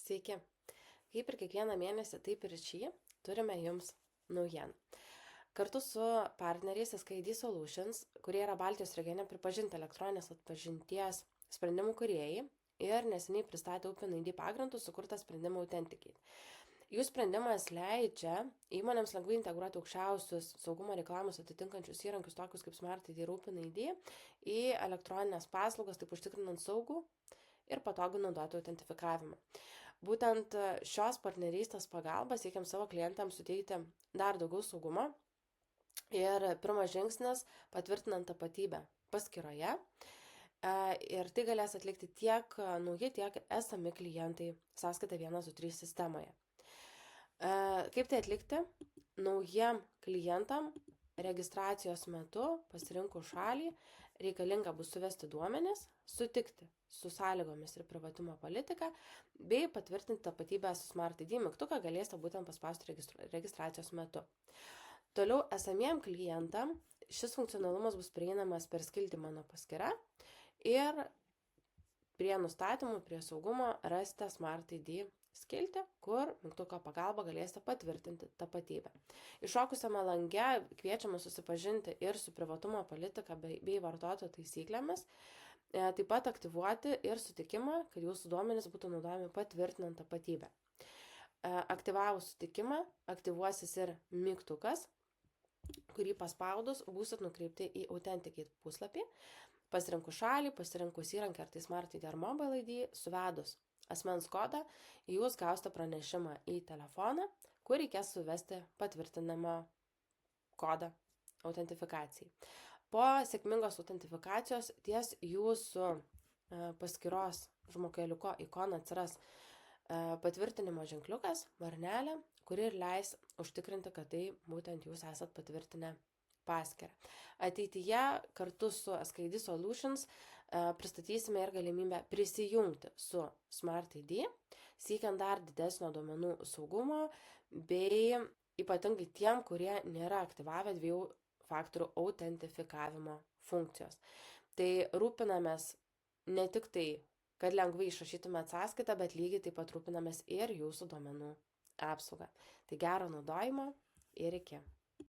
Sveiki. Kaip ir kiekvieną mėnesį, taip ir šį turime jums naujieną. Kartu su partneriais SKID Solutions, kurie yra Baltijos regione pripažinti elektroninės atpažinties sprendimų kūrėjai ir neseniai pristatė OpenID pagrindų sukurtą sprendimą Authenticate. Jų sprendimas leidžia įmonėms lengvai integruoti aukščiausius saugumo reikalavimus atitinkančius įrankius, tokius kaip SmartID ir OpenID, į elektroninės paslaugas, taip užtikrinant saugų ir patogų naudotojų autentifikavimą. Būtent šios partnerystės pagalba siekiam savo klientams suteikti dar daugiau saugumo ir pirmas žingsnis patvirtinant tapatybę paskyroje. Ir tai galės atlikti tiek nauji, tiek esami klientai sąskaita 123 sistemoje. Kaip tai atlikti? Naujiem klientam registracijos metu pasirinkus šalį reikalinga bus suvesti duomenis, sutikti su sąlygomis ir privatumo politika, bei patvirtinti tapatybę su SmartID mygtuką galėsite būtent paspausti registracijos metu. Toliau esamiem klientam šis funkcionalumas bus prieinamas per skiltį mano paskyra ir prie nustatymų, prie saugumo rasite SmartID skiltį, kur mygtuko pagalba galėsite patvirtinti tapatybę. Iššokusiame lange kviečiame susipažinti ir su privatumo politika bei vartotojų taisyklėmis, taip pat aktyvuoti ir sutikimą, kad jūsų duomenys būtų naudojami patvirtinant tapatybę. Aktyvavus sutikimą, aktyvuosis ir mygtukas, kurį paspaudus būsit nukreipti į Authenticate puslapį, pasirinkus šalį, pasirinkus įrankį ar tai SmartID ar Mobile ID, suvedus asmens kodą, jūs gausite pranešimą į telefoną, kur reikės suvesti patvirtinimo kodą autentifikacijai. Po sėkmingos autentifikacijos ties jūsų paskyros žmogeliuko ikona atsiras patvirtinimo ženkliukas, varnelė, kuri ir leis užtikrinti, kad tai būtent jūs esat patvirtinę paskyrą. Ateityje kartu su SKID Solutions pristatysime ir galimybę prisijungti su SmartID, siekiant dar didesnio duomenų saugumo, bei ypatingai tiem, kurie nėra aktyvavę 2 faktorių autentifikavimo funkcijos. Tai rūpinamės ne tik tai, kad lengvai išrašytumėt sąskaitą, bet lygiai taip pat rūpinamės ir jūsų duomenų apsaugą. Tai gero naudojimo ir iki.